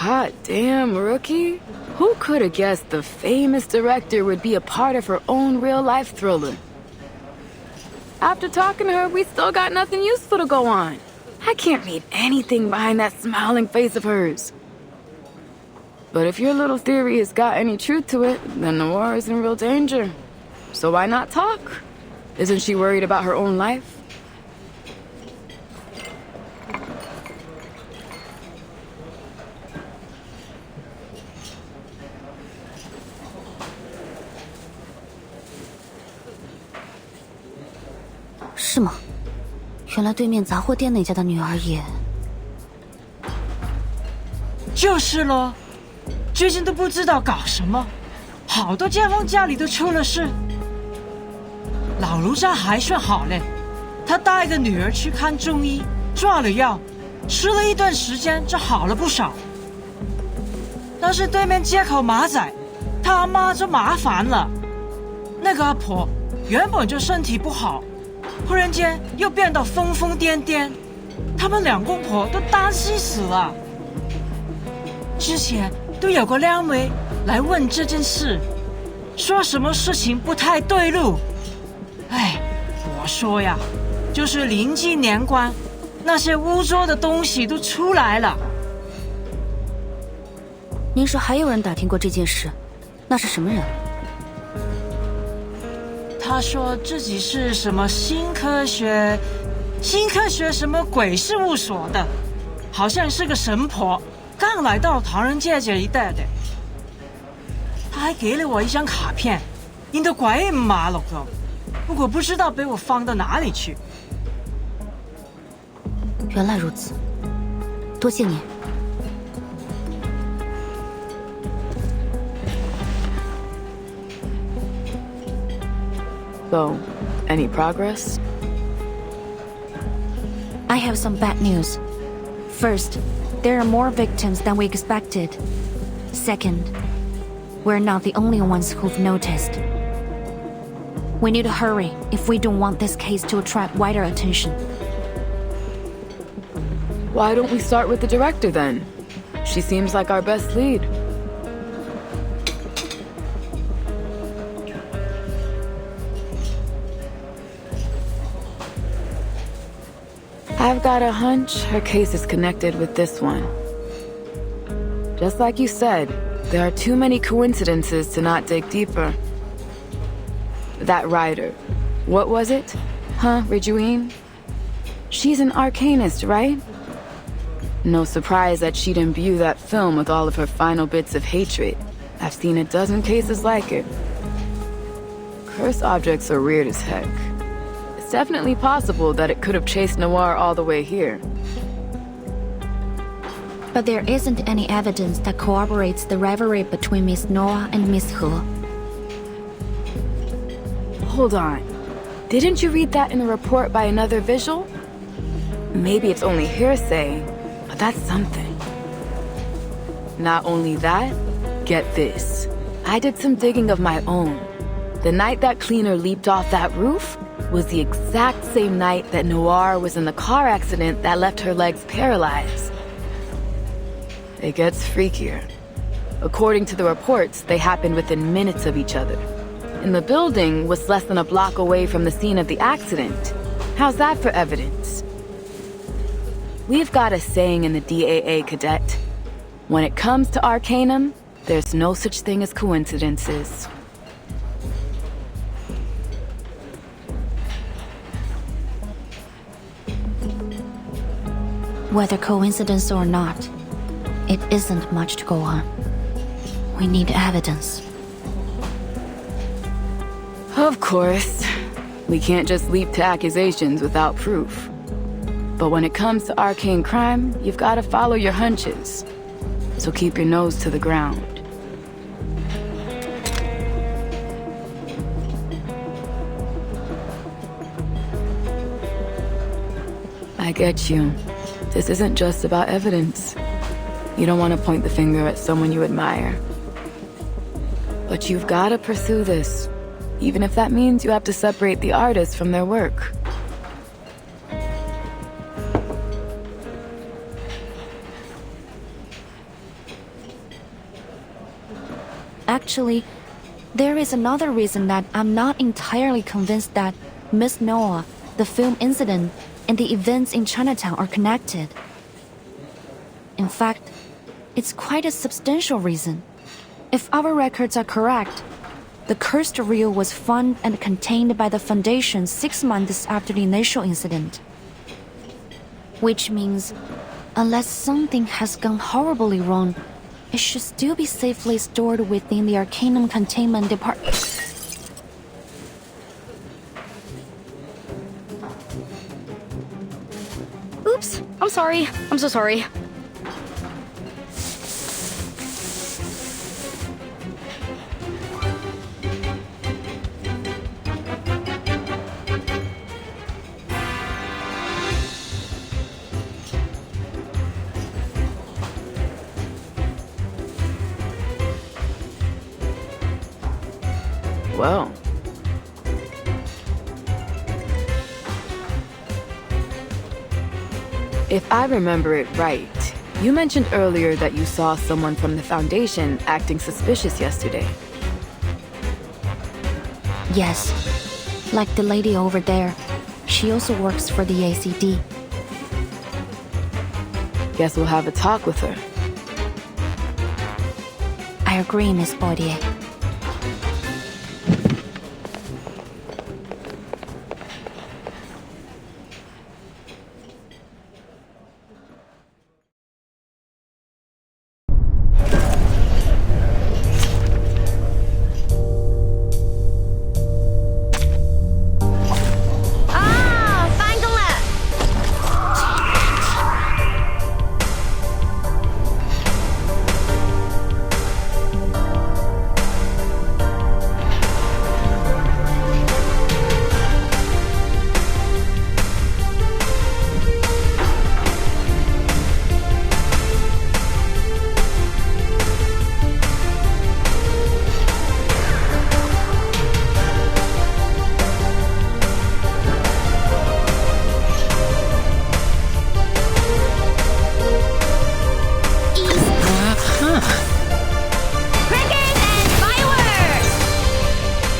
Hot damn, rookie. Who could have guessed the famous director would be a part of her own real-life thriller? After talking to her, we still got nothing useful to go on. I can't read anything behind that smiling face of hers. But if your little theory has got any truth to it, then Noir is in real danger. So why not talk? Isn't she worried about her own life? 是吗？原来对面杂货店那家的女儿也……就是咯，最近都不知道搞什么，好多街坊家里都出了事。老卢家还算好嘞，他带着女儿去看中医，抓了药，吃了一段时间就好了不少。但是对面街口马仔，他阿妈就麻烦了。那个阿婆原本就身体不好，忽然间又变得疯疯癫癫，他们两公婆都担心死了。之前都有个靓妹来问这件事，说什么事情不太对路。哎，我说呀，就是临近年关，那些污浊的东西都出来了。您说还有人打听过这件事？那是什么人？他说自己是什么新科学什么鬼事务所的，好像是个神婆，刚来到唐人街这一带的。他还给了我一张卡片，印得鬼马了个，不过不知道被我放到哪里去。原来如此，多谢您。So, any progress? I have some bad news. First, there are more victims than we expected. Second, we're not the only ones who've noticed. We need to hurry if we don't want this case to attract wider attention. Why don't we start with the director then? She seems like our best lead. I've got a hunch her case is connected with this one. Just like you said, there are too many coincidences to not dig deeper. That writer, what was it? Huh, Ridgewine? She's an arcanist, right? No surprise that she'd imbue that film with all of her final bits of hatred. I've seen a dozen cases like it. Cursed objects are weird as heck. It's definitely possible that it could have chased Noir all the way here. But there isn't any evidence that corroborates the rivalry between Miss Noah and Miss He. Hold on. Didn't you read that in a report by another visual? Maybe it's only hearsay, but that's something. Not only that, get this. I did some digging of my own. The night that cleaner leaped off that roof was the exact same night that Noir was in the car accident that left her legs paralyzed. It gets freakier. According to the reports, they happened within minutes of each other. And the building was less than a block away from the scene of the accident. How's that for evidence? We've got a saying in the DAA, Cadet. When it comes to Arcanum, there's no such thing as coincidences. Whether coincidence or not, it isn't much to go on. We need evidence. Of course. We can't just leap to accusations without proof. But when it comes to arcane crime, you've got to follow your hunches. So keep your nose to the ground. I get you. This isn't just about evidence. You don't want to point the finger at someone you admire. But you've got to pursue this, even if that means you have to separate the artist from their work. Actually, there is another reason that I'm not entirely convinced that Miss Noah, the film incident, and the events in Chinatown are connected. In fact, it's quite a substantial reason. If our records are correct, the cursed reel was found and contained by the Foundation 6 months after the initial incident. Which means, unless something has gone horribly wrong, it should still be safely stored within the Arcanum Containment Department. Oops, I'm sorry. I'm so sorry. Well. If I remember it right, you mentioned earlier that you saw someone from the Foundation acting suspicious yesterday. Yes, like the lady over there. She also works for the ACD. Guess we'll have a talk with her. I agree, Miss Baudier.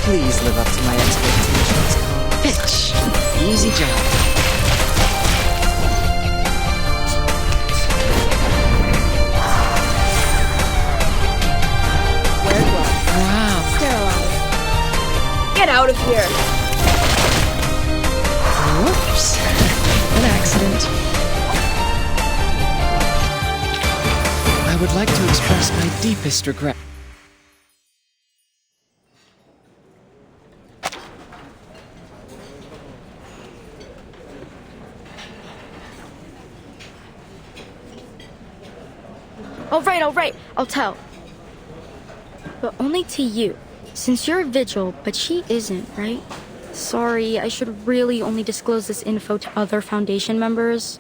Please live up to my expectations. Bitch! Easy job. Wear gloves. Wow. Sterilize. Get out of here. Whoops. An accident. I would like to express my deepest regret. All right, I'll tell. But only to you, since you're a vigil, but she isn't, right? Sorry, I should really only disclose this info to other Foundation members.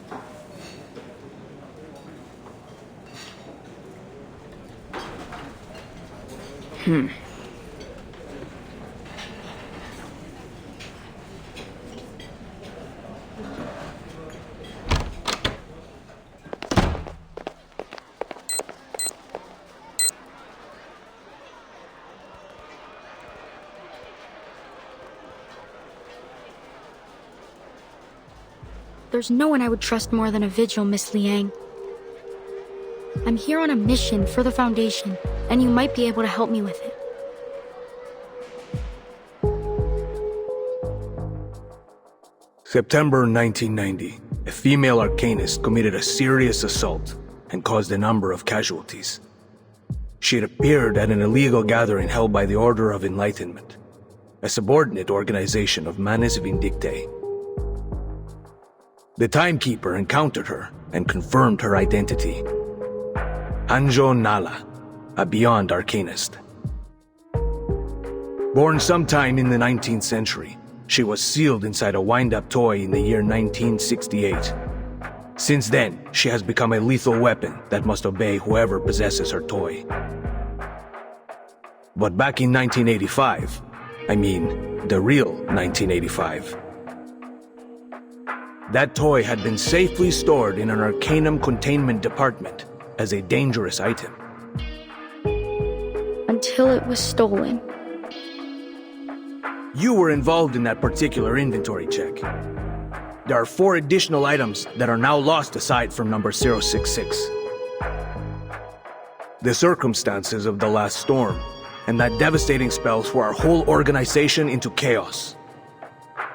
There's no one I would trust more than a vigil, Miss Liang. I'm here on a mission for the Foundation, and you might be able to help me with it. September 1990, a female arcanist committed a serious assault and caused a number of casualties. She had appeared at an illegal gathering held by the Order of Enlightenment, a subordinate organization of Manes Vindictae. The Timekeeper encountered her and confirmed her identity. Anjo Nala, a Beyond Arcanist. Born sometime in the 19th century, she was sealed inside a wind-up toy in the year 1968. Since then, she has become a lethal weapon that must obey whoever possesses her toy. But back in 1985, I mean, the real 1985, that toy had been safely stored in an Arcanum Containment Department as a dangerous item. Until until it was stolen. You were involved in that particular inventory check. There are 4 additional items that are now lost aside from number 066. The circumstances of the last storm and that devastating spell threw our whole organization into chaos.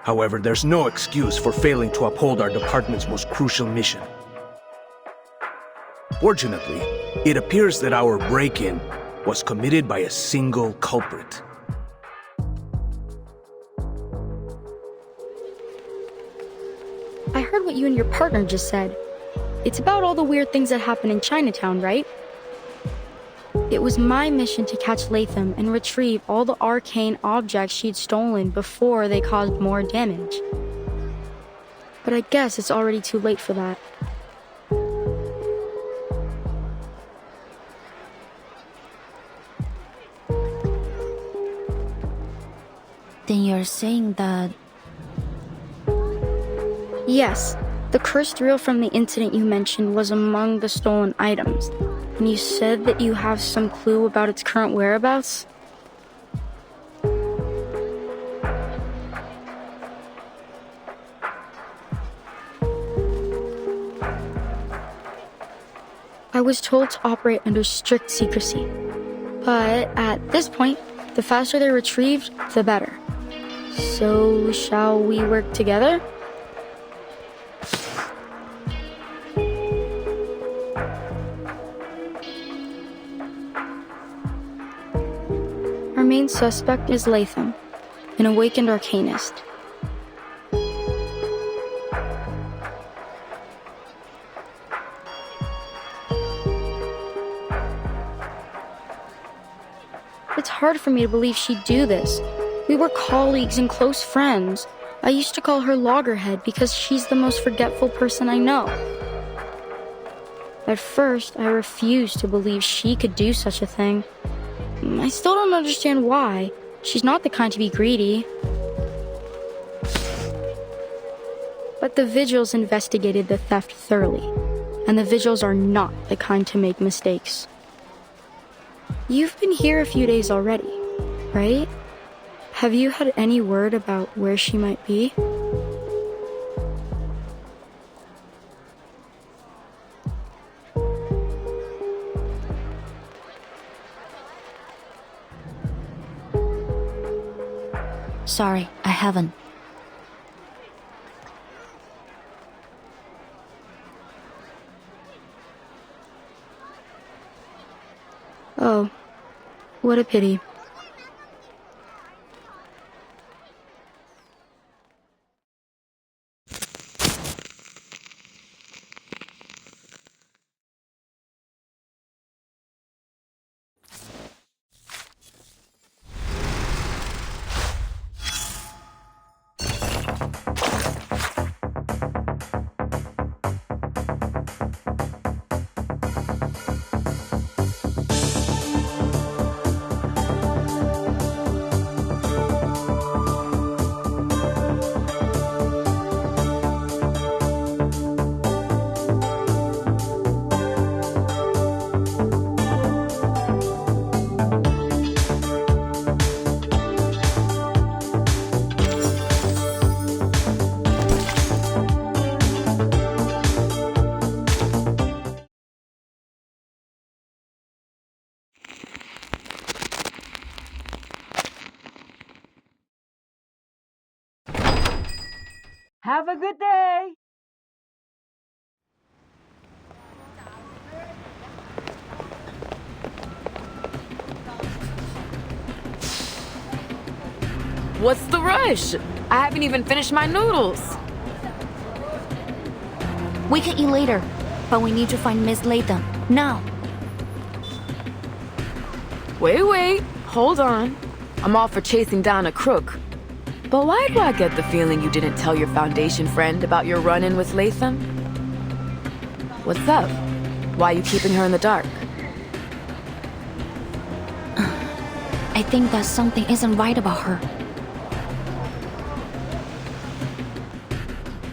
However, there's no excuse for failing to uphold our department's most crucial mission. Fortunately, it appears that our break-in was committed by a single culprit. I heard what you and your partner just said. It's about all the weird things that happen in Chinatown, right? It was my mission to catch Latham and retrieve all the arcane objects she'd stolen before they caused more damage. But I guess it's already too late for that. Then you're saying that... Yes, the cursed reel from the incident you mentioned was among the stolen items. And you said that you have some clue about its current whereabouts? I was told to operate under strict secrecy. But at this point, the faster they're retrieved, the better. So, shall we work together? Our main suspect is Latham, an awakened arcanist. It's hard for me to believe she'd do this. We were colleagues and close friends. I used to call her Loggerhead because she's the most forgetful person I know. At first, I refused to believe she could do such a thing. I still don't understand why. She's not the kind to be greedy. But the Vigils investigated the theft thoroughly, and the Vigils are not the kind to make mistakes. You've been here a few days already, right? Have you had any word about where she might be? Sorry, I haven't. Oh, what a pity. Have a good day. What's the rush? I haven't even finished my noodles. We can eat later, but we need to find Miss Latham, now. Wait, hold on. I'm all for chasing down a crook. But why do I get the feeling you didn't tell your Foundation friend about your run-in with Latham? What's up? Why are you keeping her in the dark? I think that something isn't right about her.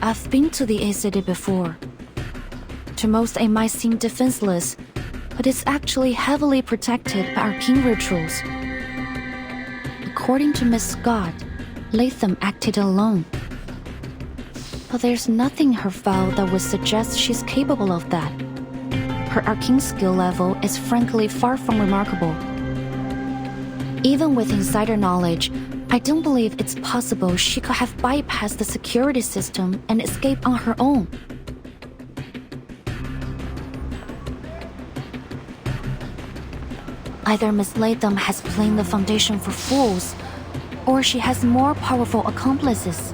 I've been to the A City before. To most, it might seem defenseless, but it's actually heavily protected by arcane rituals. according to Miss Scott, Latham acted alone. But there's nothing in her file that would suggest she's capable of that. Her arcane skill level is frankly far from remarkable. Even with insider knowledge, I don't believe it's possible she could have bypassed the security system and escaped on her own. Either Miss Latham has played the Foundation for fools, or she has more powerful accomplices.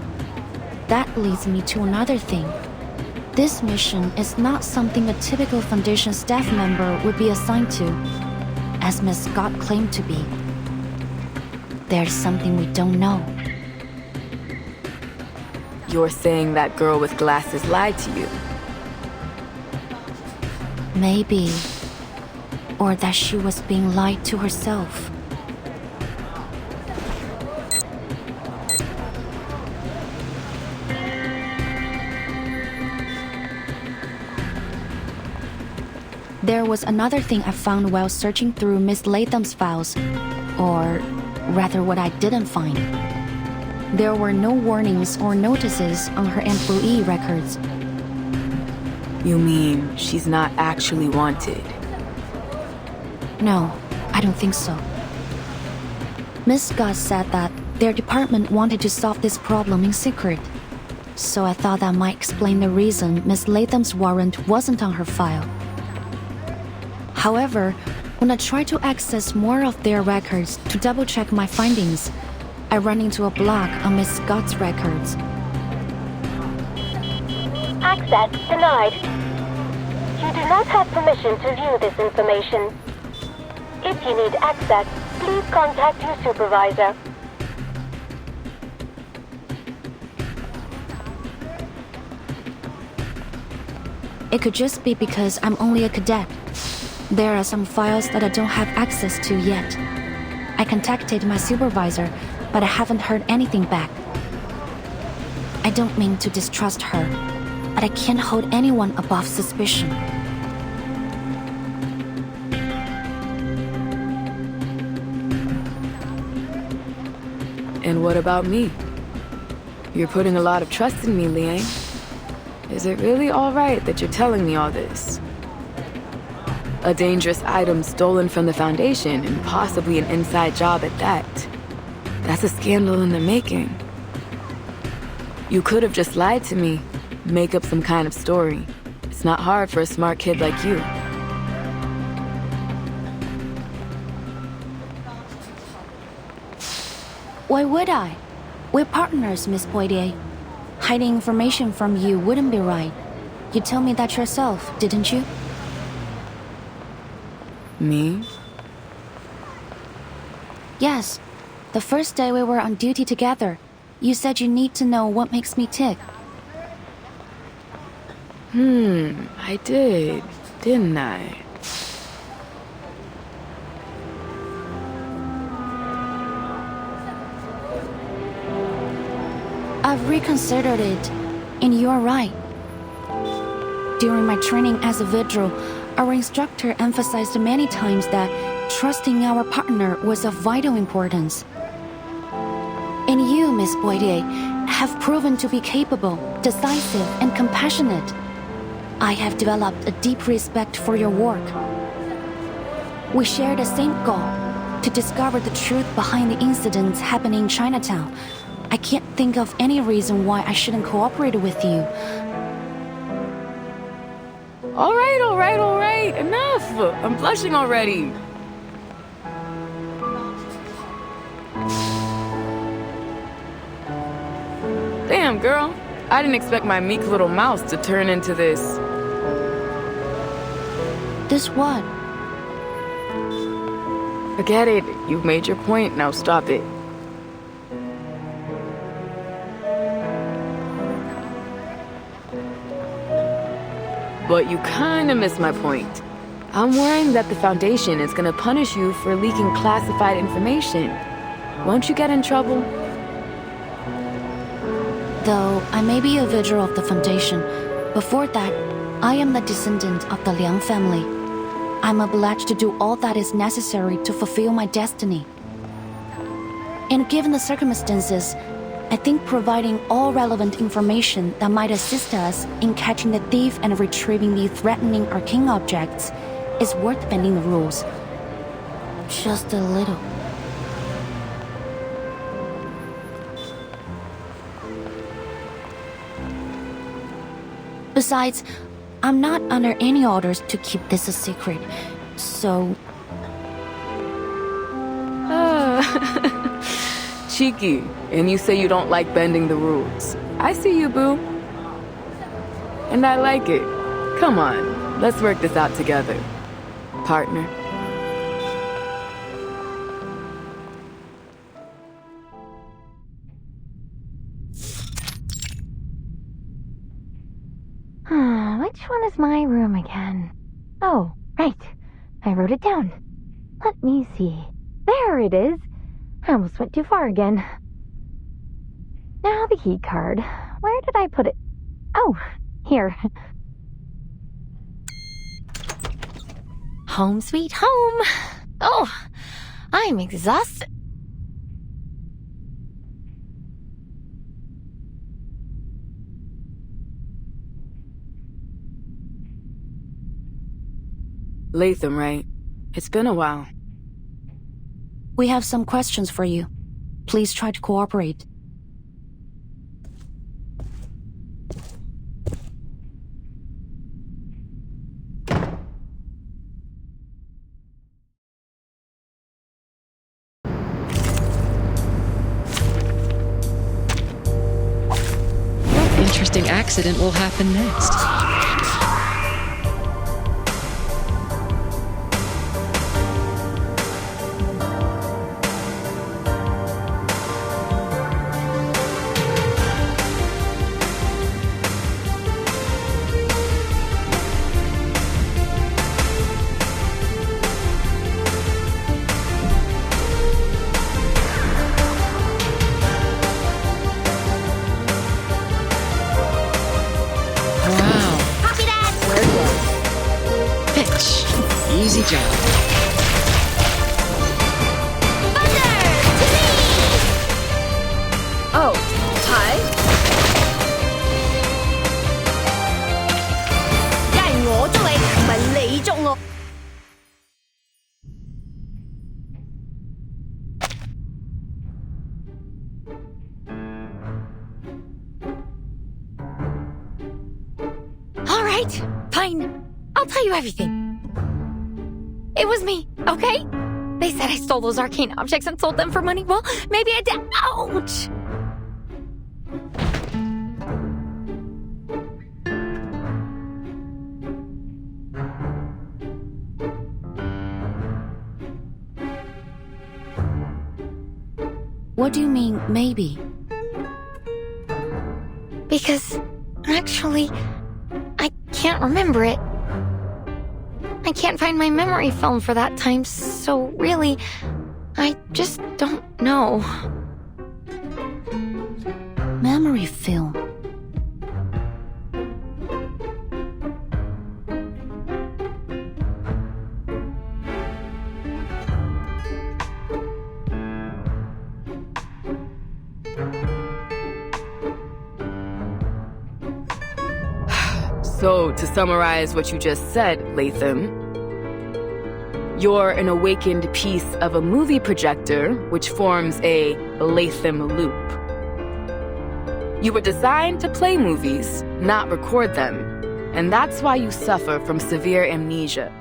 That leads me to another thing. This mission is not something a typical Foundation staff member would be assigned to, as Miss Scott claimed to be. There's something we don't know. You're saying that girl with glasses lied to you? Maybe. Or that she was being lied to herself. There was another thing I found while searching through Miss Latham's files, or rather what I didn't find. There were no warnings or notices on her employee records. You mean she's not actually wanted? No, I don't think so. Miss Scott said that their department wanted to solve this problem in secret. So I thought that might explain the reason Miss Latham's warrant wasn't on her file. However, when I tried to access more of their records to double-check my findings, I ran into a block on Miss Scott's records. Access denied. You do not have permission to view this information. If you need access, please contact your supervisor. It could just be because I'm only a cadet. There are some files that I don't have access to yet. I contacted my supervisor, but I haven't heard anything back. I don't mean to distrust her, but I can't hold anyone above suspicion. And what about me? You're putting a lot of trust in me, Liang. Is it really all right that you're telling me all this? A dangerous item stolen from the Foundation, and possibly an inside job at that. That's a scandal in the making. You could have just lied to me, make up some kind of story. It's not hard for a smart kid like you. Why would I? We're partners, Miss Poitier. Hiding information from you wouldn't be right. You told me that yourself, didn't you? Me? Yes. The first day we were on duty together, you said you need to know what makes me tick. I did, didn't I? I've reconsidered it, and you're right. During my training as a vigil, our instructor emphasized many times that trusting our partner was of vital importance. And you, Miss Poitier, have proven to be capable, decisive, and compassionate. I have developed a deep respect for your work. We share the same goal, to discover the truth behind the incidents happening in Chinatown. I can't think of any reason why I shouldn't cooperate with you. All right, enough! I'm blushing already. Damn, girl. I didn't expect my meek little mouse to turn into this. This what? Forget it. You've made your point, now stop it. But you kinda missed my point. I'm worrying that the Foundation is gonna punish you for leaking classified information. Won't you get in trouble? Though I may be a vigil of the Foundation, before that, I am the descendant of the Liang family. I'm obliged to do all that is necessary to fulfill my destiny. And given the circumstances, I think providing all relevant information that might assist us in catching the thief and retrieving the threatening arcane objects is worth bending the rules. Just a little. Besides, I'm not under any orders to keep this a secret, so... Cheeky, and you say you don't like bending the rules. I see you, boo. And I like it. Come on, let's work this out together. Partner. Which one is my room again? Oh, right. I wrote it down. Let me see. There it is. I almost went too far again. Now the key card. Where did I put it? Oh, here. Home sweet home. Oh, I'm exhausted. Latham, right? It's been a while. We have some questions for you. Please try to cooperate. What interesting accident will happen next? Easy job. Oh, hi. 一係我捉你，唔係你捉我。All right, fine. I'll tell you everything. It was me, okay? They said I stole those arcane objects and sold them for money. Well, maybe I did. Ouch! What do you mean, maybe? Because, actually, I can't remember it. I can't find my memory film for that time, so really, I just don't know. Memory film. So, to summarize what you just said, Latham, you're an awakened piece of a movie projector, which forms a Latham loop. You were designed to play movies, not record them, and that's why you suffer from severe amnesia.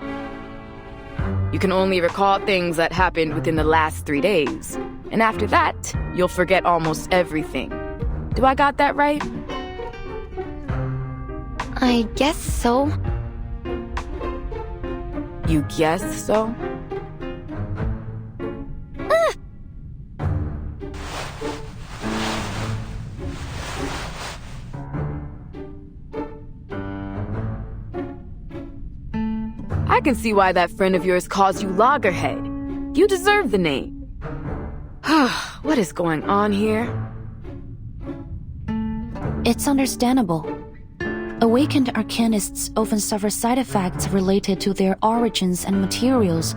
You can only recall things that happened within the last 3 days, and after that, you'll forget almost everything. Do I got that right? I guess so. You guess so? I can see why that friend of yours calls you Loggerhead. You deserve the name. What is going on here? It's understandable. Awakened arcanists often suffer side effects related to their origins and materials,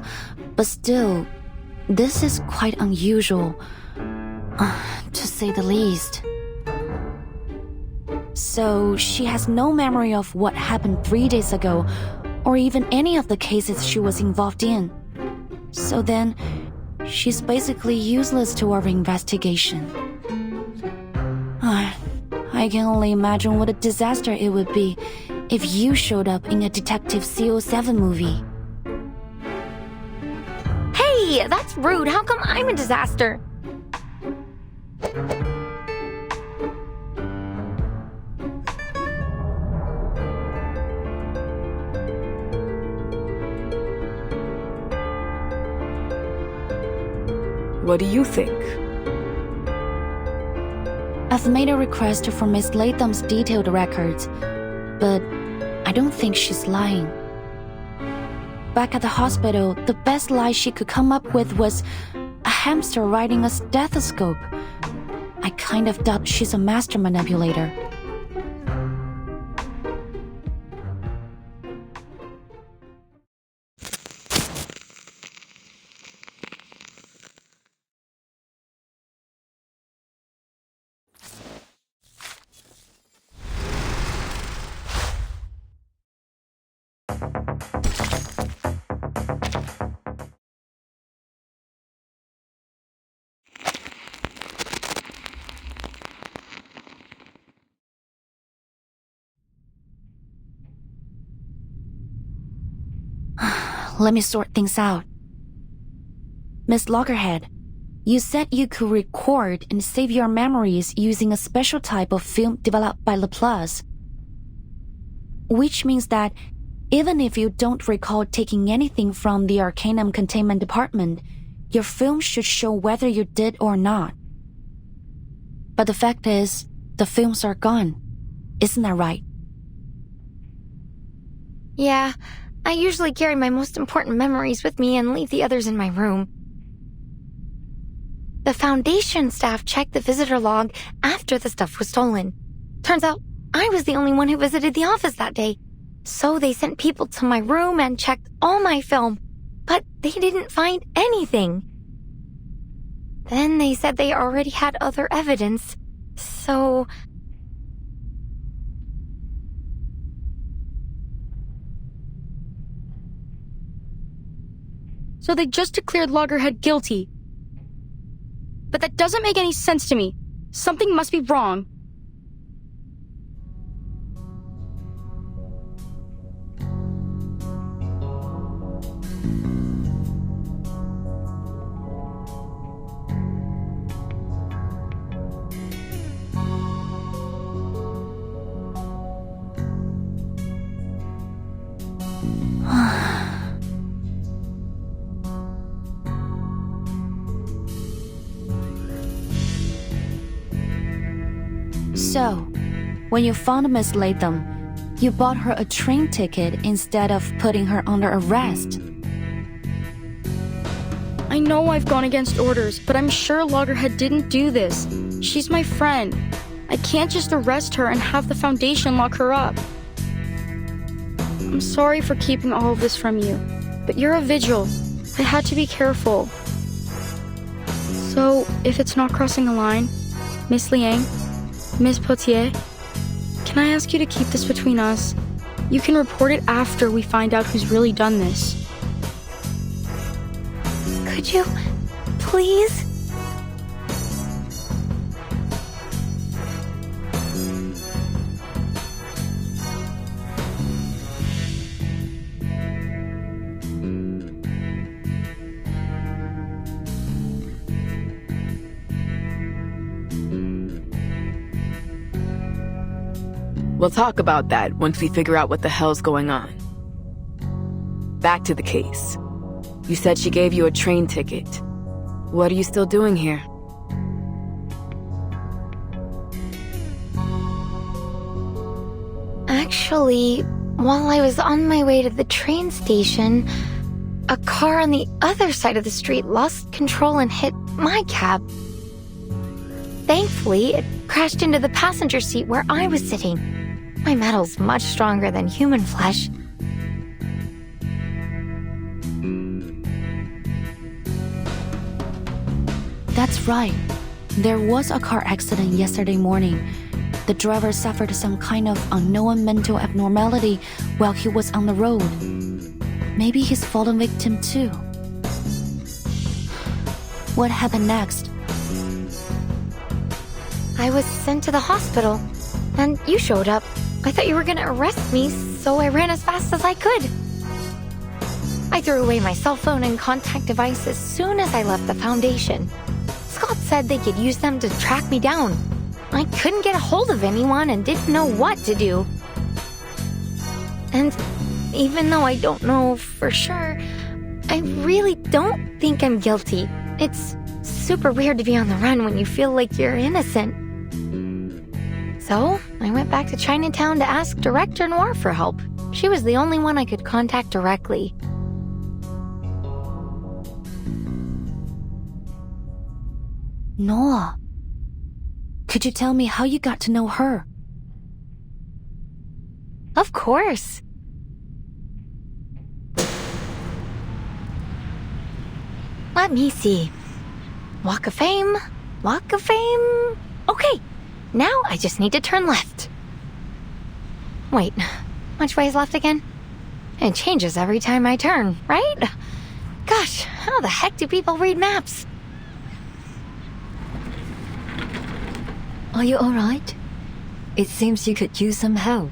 but still, this is quite unusual. To say the least. So, she has no memory of what happened 3 days ago, or even any of the cases she was involved in. So then, she's basically useless to our investigation. I can only imagine what a disaster it would be if you showed up in a Detective CO7 movie. Hey, that's rude. How come I'm a disaster? What do you think? I've made a request for Miss Latham's detailed records, but I don't think she's lying. Back at the hospital, the best lie she could come up with was a hamster riding a stethoscope. I kind of doubt she's a master manipulator. Let me sort things out. Miss Loggerhead, you said you could record and save your memories using a special type of film developed by Laplace. Which means that even if you don't recall taking anything from the Arcanum containment department, your film should show whether you did or not. But the fact is, the films are gone. Isn't that right? Yeah, I usually carry my most important memories with me and leave the others in my room. The Foundation staff checked the visitor log after the stuff was stolen. Turns out I was the only one who visited the office that day. So they sent people to my room and checked all my film, but they didn't find anything. Then they said they already had other evidence, so... So they just declared Loggerhead guilty. But that doesn't make any sense to me. Something must be wrong. So, when you found Miss Latham, you bought her a train ticket instead of putting her under arrest. I know I've gone against orders, but I'm sure Loggerhead didn't do this. She's my friend. I can't just arrest her and have the Foundation lock her up. I'm sorry for keeping all of this from you, but you're a vigil. I had to be careful. So, if it's not crossing a line, Miss Liang, Miss Potier, can I ask you to keep this between us? You can report it after we find out who's really done this. Could you, please? We'll talk about that once we figure out what the hell's going on. Back to the case. You said she gave you a train ticket. What are you still doing here? Actually, while I was on my way to the train station, a car on the other side of the street lost control and hit my cab. Thankfully, it crashed into the passenger seat where I was sitting. My metal's much stronger than human flesh. That's right. There was a car accident yesterday morning. The driver suffered some kind of unknown mental abnormality while he was on the road. Maybe he's fallen victim too. What happened next? I was sent to the hospital, and you showed up. I thought you were gonna arrest me, so I ran as fast as I could. I threw away my cell phone and contact device as soon as I left the foundation. Scott said they could use them to track me down. I couldn't get a hold of anyone and didn't know what to do. And even though I don't know for sure, I really don't think I'm guilty. It's super weird to be on the run when you feel like you're innocent. So, I went back to Chinatown to ask Director Noir for help. She was the only one I could contact directly. Noah. Could you tell me how you got to know her? Of course. Let me see. Walk of Fame. Walk of Fame. Okay, now I just need to turn left. Wait, which way is left again? It changes every time I turn, right? Gosh, how the heck do people read maps? Are you alright? It seems you could use some help.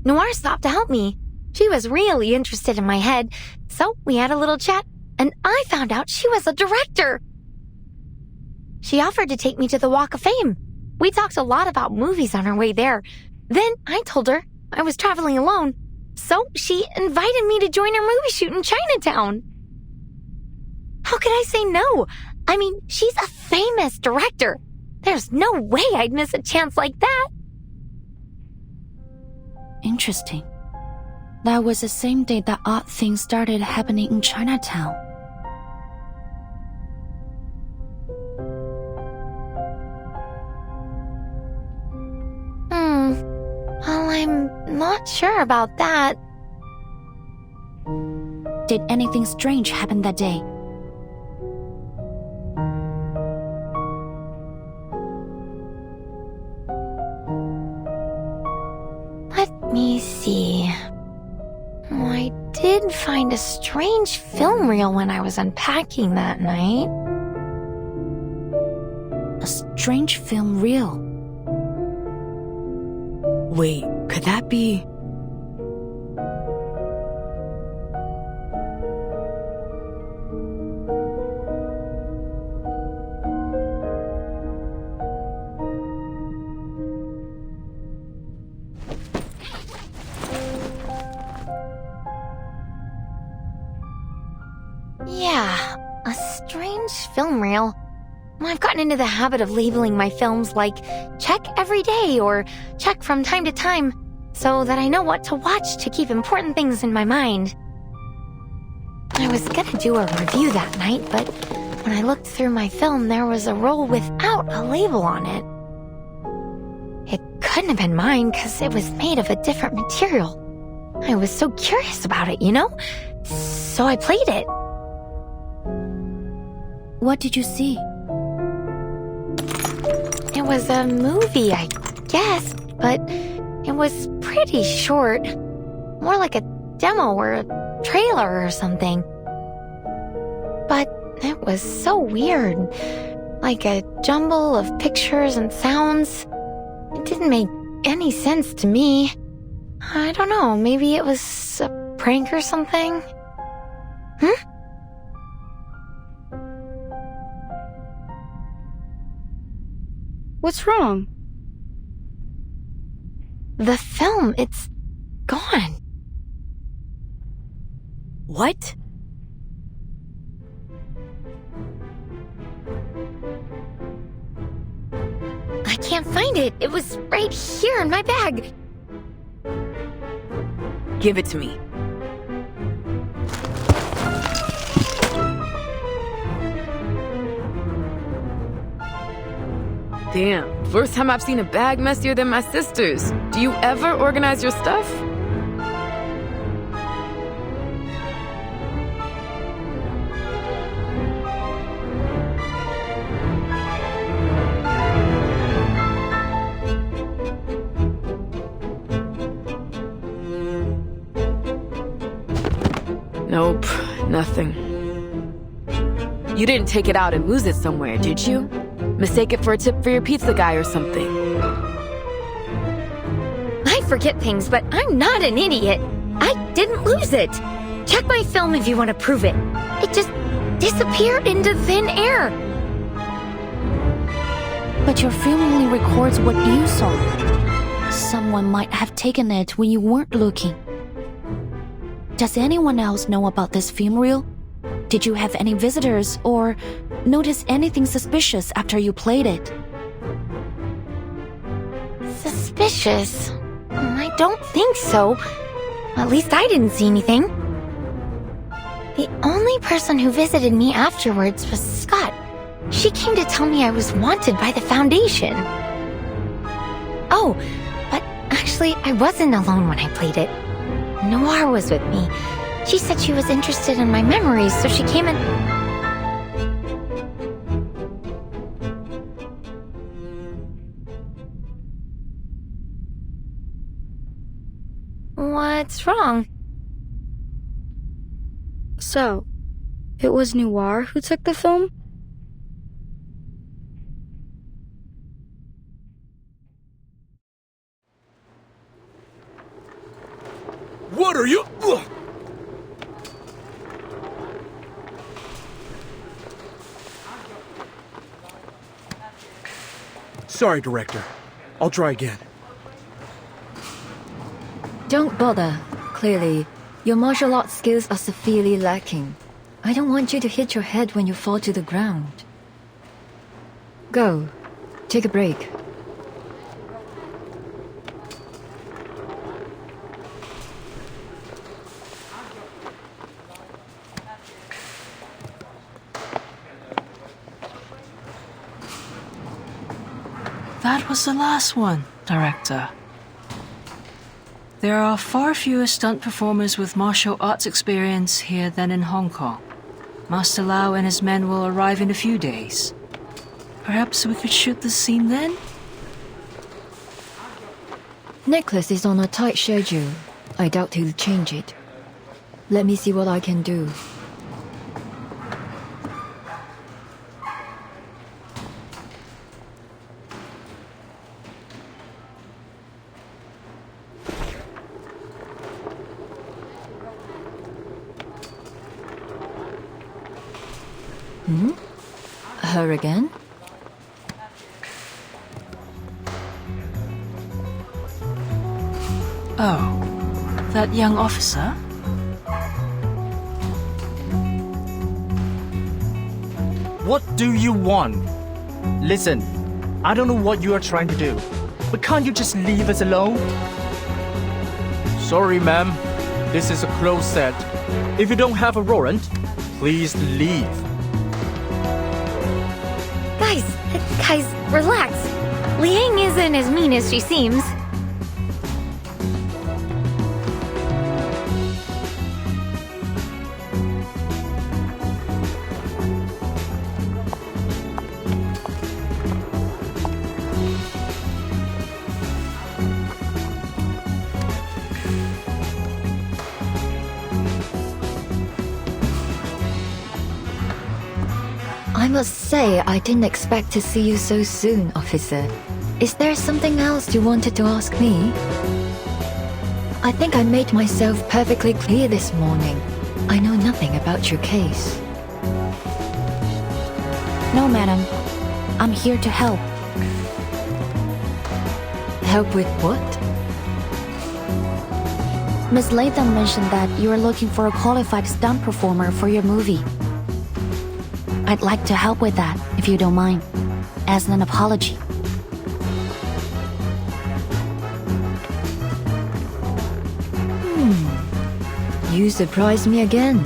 Noir stopped to help me. She was really interested in my head, so we had a little chat, and I found out she was a director. She offered to take me to the Walk of Fame. We talked a lot about movies on our way there. Then I told her I was traveling alone, so she invited me to join her movie shoot in Chinatown. How could I say no? I mean, she's a famous director. There's no way I'd miss a chance like that. Interesting. That was the same day that odd things started happening in Chinatown. Well, I'm not sure about that. Did anything strange happen that day? Let me see. I did find a strange film reel when I was unpacking that night. A strange film reel. Wait, could that be... Yeah, a strange film reel. I've gotten into the habit of labeling my films like check every day or check from time to time so that I know what to watch to keep important things in my mind. I was gonna do a review that night, but when I looked through my film, there was a roll without a label on it. It couldn't have been mine because it was made of a different material. I was so curious about it, you know? So I played it. What did you see? It was a movie, I guess, but it was pretty short. More like a demo or a trailer or something. But it was so weird. Like a jumble of pictures and sounds. It didn't make any sense to me. I don't know, maybe it was a prank or something? What's wrong? The film, it's gone. What? I can't find it. It was right here in my bag. Give it to me. Damn, first time I've seen a bag messier than my sister's. Do you ever organize your stuff? You didn't take it out and lose it somewhere, did you? Mistake it for a tip for your pizza guy or something. I forget things, but I'm not an idiot. I didn't lose it. Check my film if you want to prove it. It just disappeared into thin air. But your film only records what you saw. Someone might have taken it when you weren't looking. Does anyone else know about this film reel? Did you have any visitors or notice anything suspicious after you played it? Suspicious? I don't think so. At least I didn't see anything. The only person who visited me afterwards was Scott. She came to tell me I was wanted by the Foundation. Oh, but actually I wasn't alone when I played it. Noir was with me. She said she was interested in my memories, so she came and... What's wrong? So, it was Noir who took the film? What are you? Ugh. Sorry, Director. I'll try again. Don't bother. Clearly, your martial arts skills are severely lacking. I don't want you to hit your head when you fall to the ground. Go. Take a break. That was the last one, Director. There are far fewer stunt performers with martial arts experience here than in Hong Kong. Master Lau and his men will arrive in a few days. Perhaps we could shoot the scene then? Nicholas is on a tight schedule. I doubt he'll change it. Let me see what I can do. Her again? Oh, that young officer? What do you want? Listen, I don't know what you are trying to do, but can't you just leave us alone? Sorry, ma'am. This is a closed set. If you don't have a warrant, please leave. Guys, relax. Liang isn't as mean as she seems. I must say, I didn't expect to see you so soon, officer. Is there something else you wanted to ask me? I think I made myself perfectly clear this morning. I know nothing about your case. No, madam. I'm here to help. Help with what? Miss Latham mentioned that you are looking for a qualified stunt performer for your movie. I'd like to help with that, if you don't mind, as an apology. You surprised me again.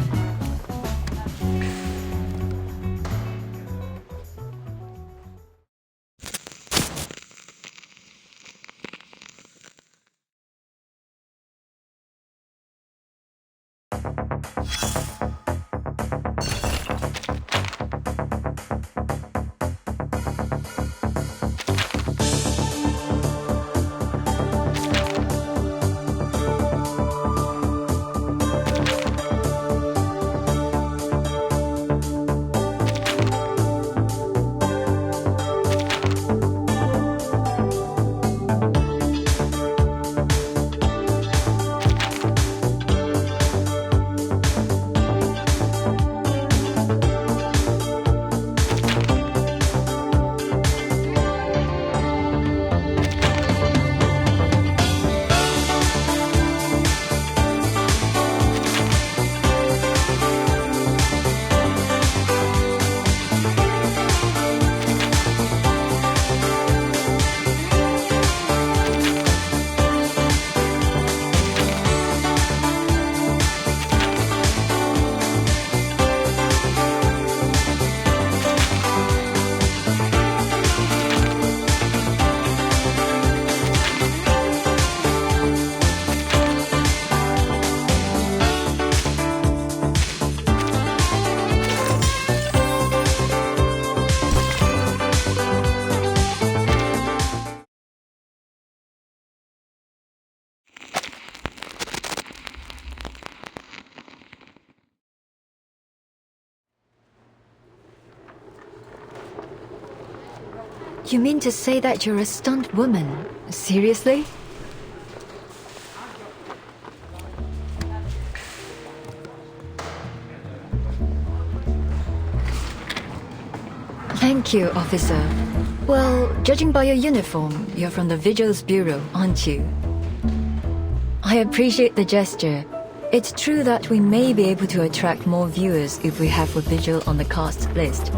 You mean to say that you're a stunt woman? Seriously? Thank you, officer. Well, judging by your uniform, you're from the Vigils Bureau, aren't you? I appreciate the gesture. It's true that we may be able to attract more viewers if we have a Vigil on the cast list.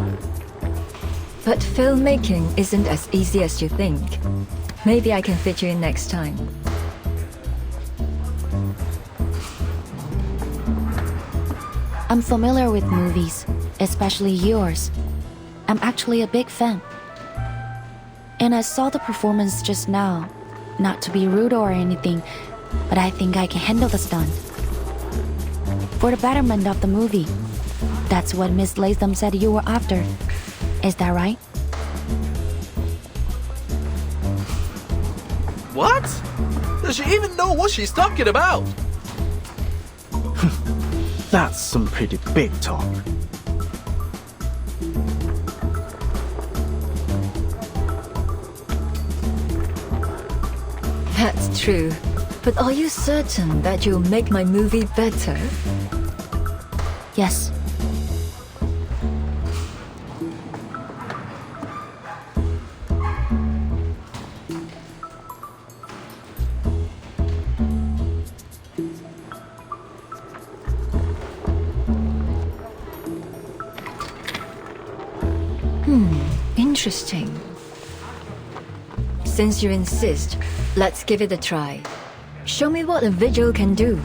But filmmaking isn't as easy as you think. Maybe I can fit you in next time. I'm familiar with movies, especially yours. I'm actually a big fan. And I saw the performance just now. Not to be rude or anything, but I think I can handle the stunt. For the betterment of the movie. That's what Miss Latham said you were after. Is that right? What? Does she even know what she's talking about? That's some pretty big talk. That's true. But are you certain that you'll make my movie better? Yes. Interesting. Since you insist, let's give it a try. Show me what a Vigil can do.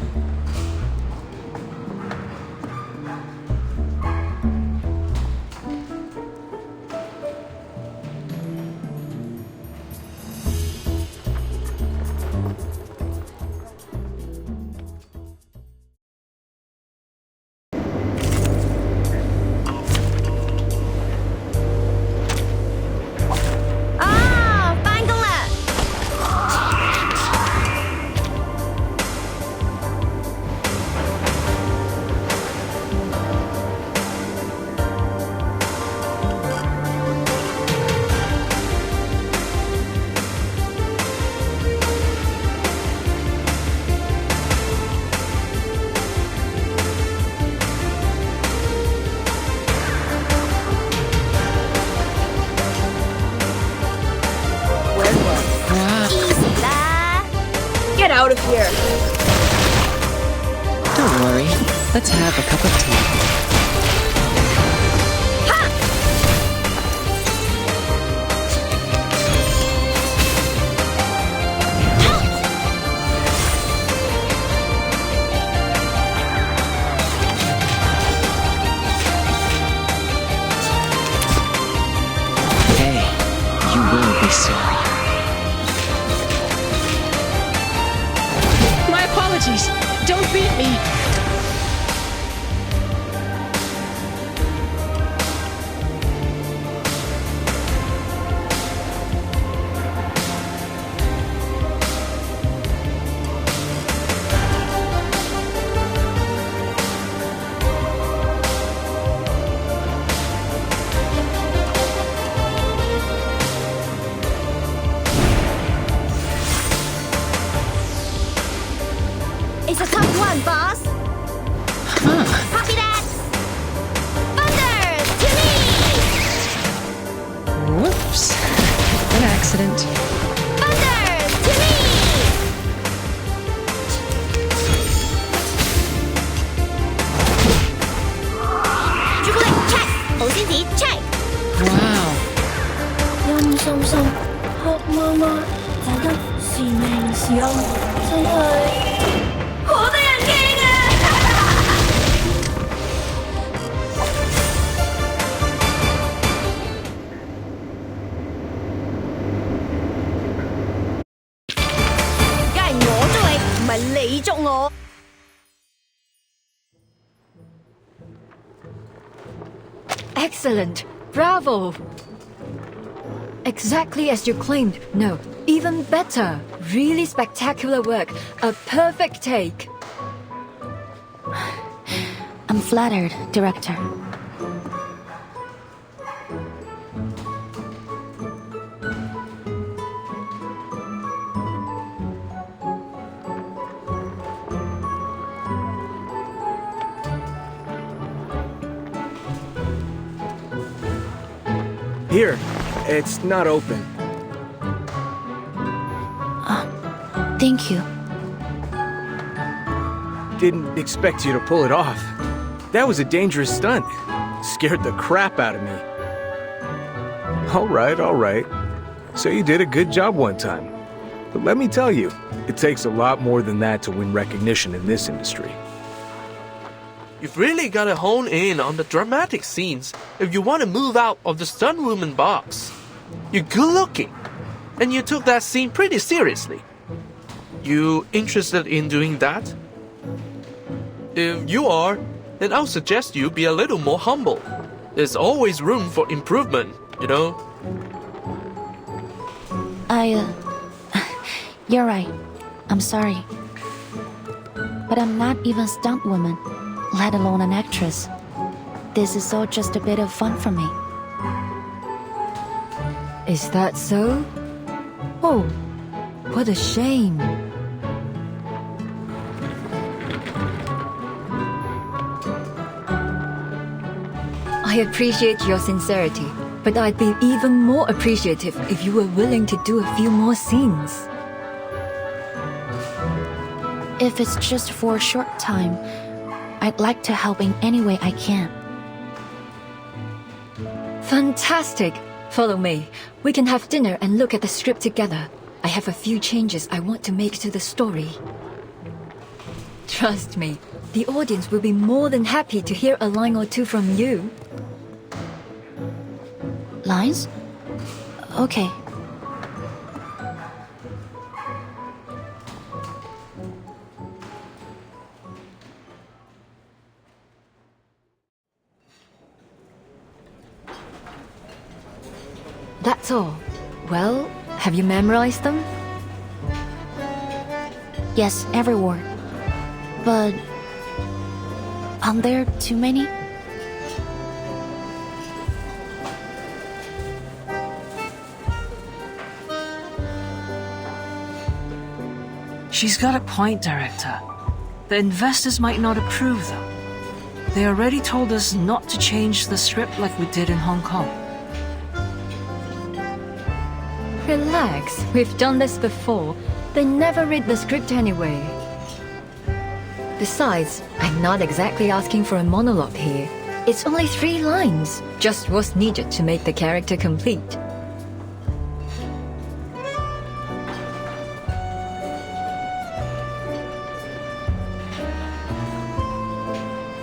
Get out of here! Don't worry. Let's have a cup of tea. Hey, you will be sorry. My apologies! Don't beat me! It's a tough one, boss! Copy that! Thunder! To me! Whoops. An accident. Thunder! To me! Jubilee, check! 好先子 check! Wow. 陰森森，黑麻麻，但得是命是暗，真係好得人驚啊！梗係我捉你，唔係你捉我。Excellent! Bravo! Exactly as you claimed. No, even better. Really spectacular work. A perfect take. I'm flattered, director. Here, it's not open. Thank you. Didn't expect you to pull it off. That was a dangerous stunt. Scared the crap out of me. All right. So you did a good job one time. But let me tell you, it takes a lot more than that to win recognition in this industry. You've really got to hone in on the dramatic scenes if you want to move out of the stunt woman box. You're good looking, and you took that scene pretty seriously. You interested in doing that? If you are, then I'll suggest you be a little more humble. There's always room for improvement, you know? You're right. I'm sorry. But I'm not even a stunt woman, let alone an actress. This is all just a bit of fun for me. Is that so? Oh, what a shame. I appreciate your sincerity, but I'd be even more appreciative if you were willing to do a few more scenes. If it's just for a short time, I'd like to help in any way I can. Fantastic! Follow me. We can have dinner and look at the script together. I have a few changes I want to make to the story. Trust me, the audience will be more than happy to hear a line or two from you. Lines? Okay. That's all. Well, have you memorized them? Yes, every word. But aren't there too many? She's got a point, Director. The investors might not approve, though. They already told us not to change the script like we did in Hong Kong. Relax, we've done this before. They never read the script anyway. Besides, I'm not exactly asking for a monologue here. It's only 3 lines, just what's needed to make the character complete.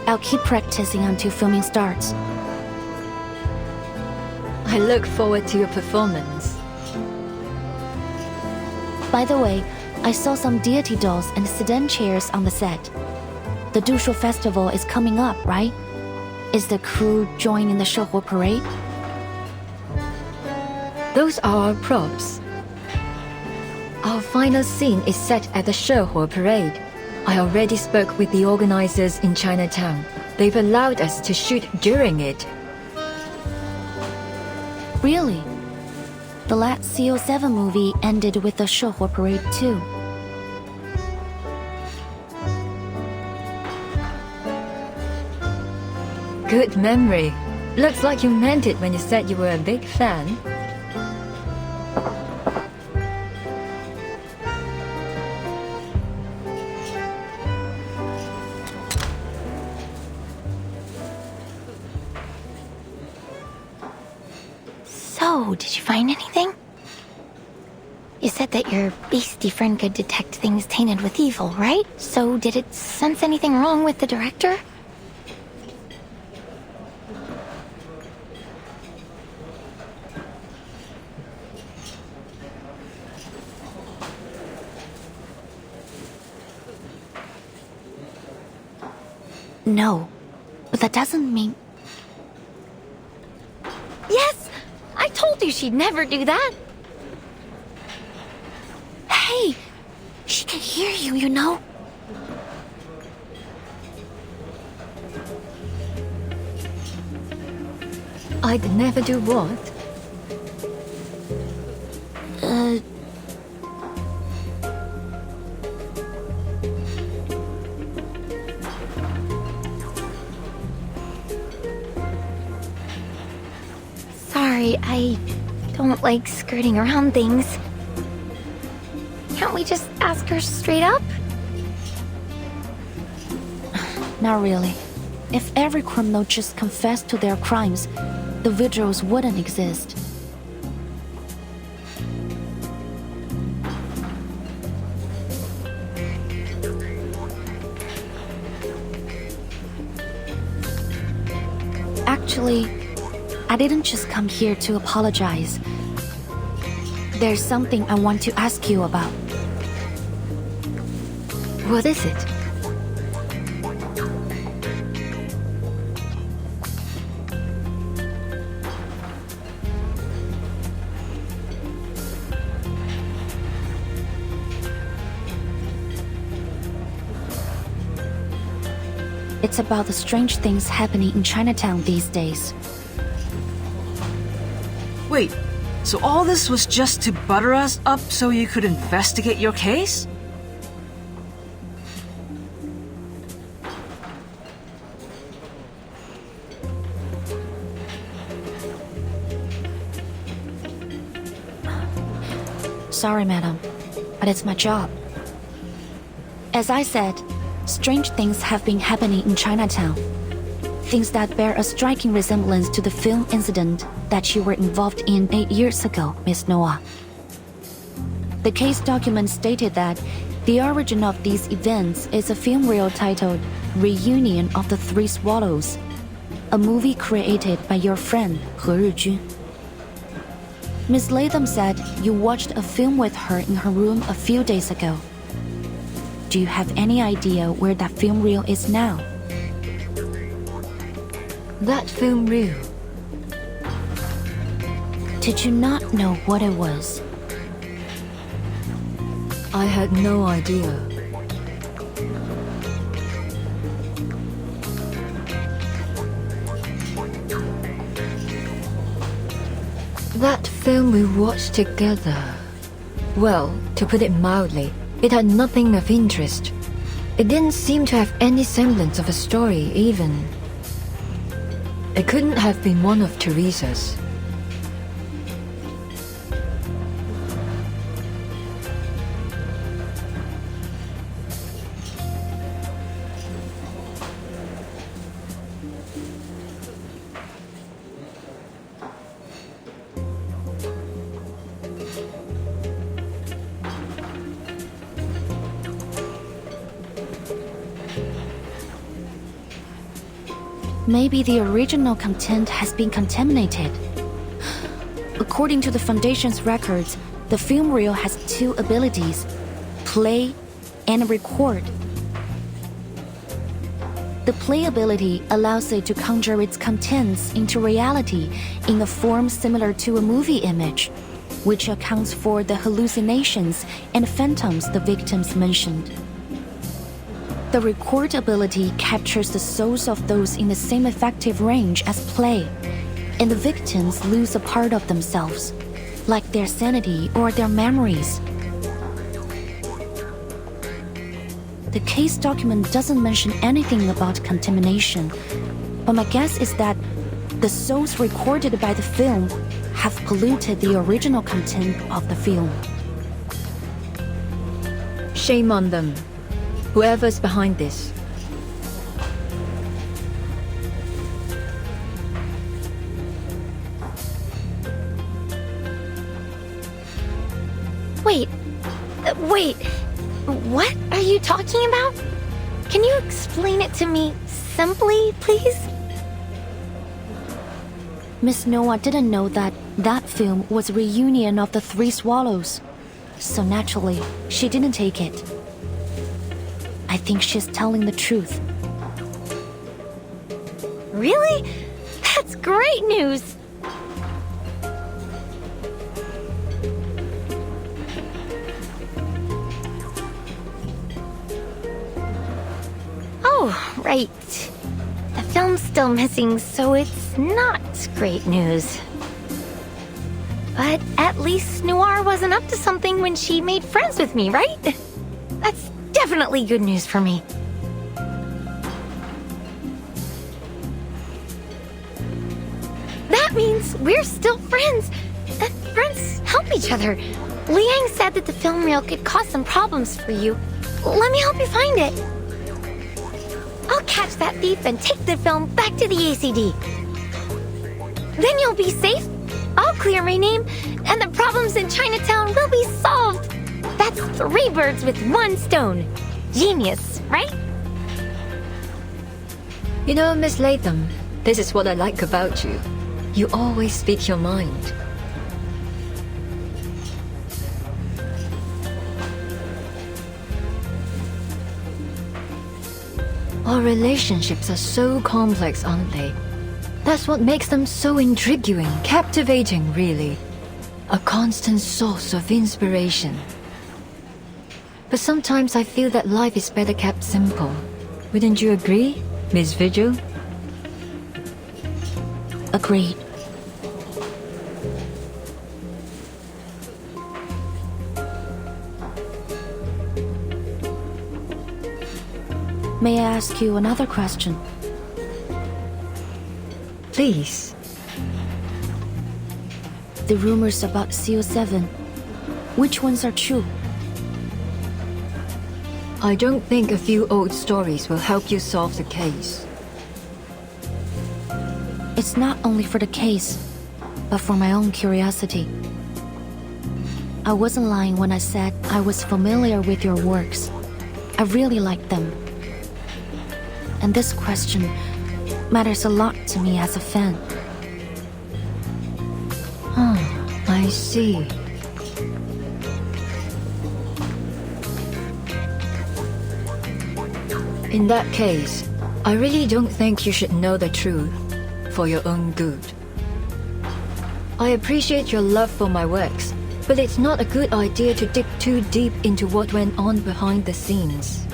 I'll keep practicing until filming starts. I look forward to your performance. By the way, I saw some deity dolls and sedan chairs on the set. The Dushu Festival is coming up, right? Is the crew joining the Shehuo parade? Those are our props. Our final scene is set at the Shehuo parade. I already spoke with the organizers in Chinatown. They've allowed us to shoot during it. Really? The last CO7 movie ended with the Shehuo parade too. Good memory. Looks like you meant it when you said you were a big fan. So, did you find anything? You said that your beastie friend could detect things tainted with evil, right? So, did it sense anything wrong with the director? No, but that doesn't mean... Yes! I told you she'd never do that! Hey! She can hear you, you know? I'd never do what? Sorry, sorry. I don't like skirting around things. Can't we just ask her straight up? Not really. If every criminal just confessed to their crimes, the vigils wouldn't exist. Actually, I didn't just come here to apologize. There's something I want to ask you about. What is it? It's about the strange things happening in Chinatown these days. Wait, so all this was just to butter us up so you could investigate your case? Sorry, madam, but it's my job. As I said, strange things have been happening in Chinatown. Things that bear a striking resemblance to the film incident that you were involved in 8 years ago, Miss Noah. The case document stated that the origin of these events is a film reel titled Reunion of the Three Swallows, a movie created by your friend He Rijun. Miss Latham said you watched a film with her in her room a few days ago. Do you have any idea where that film reel is now? That film reel. Did you not know what it was? I had no idea. That film we watched together. Well, to put it mildly, it had nothing of interest. It didn't seem to have any semblance of a story, even. It couldn't have been one of Teresa's. Maybe the original content has been contaminated. According to the Foundation's records, the film reel has two abilities: play and record. The play ability allows it to conjure its contents into reality in a form similar to a movie image, which accounts for the hallucinations and phantoms the victims mentioned. The record ability captures the souls of those in the same effective range as play, and the victims lose a part of themselves, like their sanity or their memories. The case document doesn't mention anything about contamination, but my guess is that the souls recorded by the film have polluted the original content of the film. Shame on them. Whoever's behind this. Wait. What are you talking about? Can you explain it to me simply, please? Miss Noah didn't know that that film was a reunion of the Three Swallows, so naturally, she didn't take it. I think she's telling the truth. Really? That's great news! Oh, right. The film's still missing, so it's not great news. But at least Noir wasn't up to something when she made friends with me, right? That's definitely good news for me. That means course, we're still friends. And friends help each other. Liang said that the film reel could cause some problems for you. Let me help you find it. I'll catch that thief and take the film back to the ACD. Then you'll be safe. I'll clear my name, and the problems in Chinatown will be solved. That's 3 birds with 1 stone. Genius, right? You know, Miss Latham, this is what I like about you. You always speak your mind. Our relationships are so complex, aren't they? That's what makes them so intriguing, captivating, really. A constant source of inspiration. But sometimes I feel that life is better kept simple. Wouldn't you agree, Miss Vigil? Agreed. May I ask you another question? Please. The rumors about CO7, which ones are true? I don't think a few old stories will help you solve the case. It's not only for the case, but for my own curiosity. I wasn't lying when I said I was familiar with your works. I really like them. And this question matters a lot to me as a fan. I see. In that case, I really don't think you should know the truth for your own good. I appreciate your love for my works, but it's not a good idea to dig too deep into what went on behind the scenes.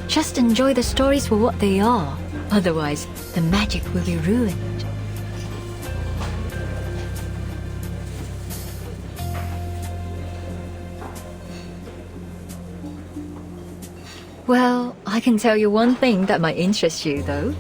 Just enjoy the stories for what they are, otherwise the magic will be ruined. Well, I can tell you one thing that might interest you, though.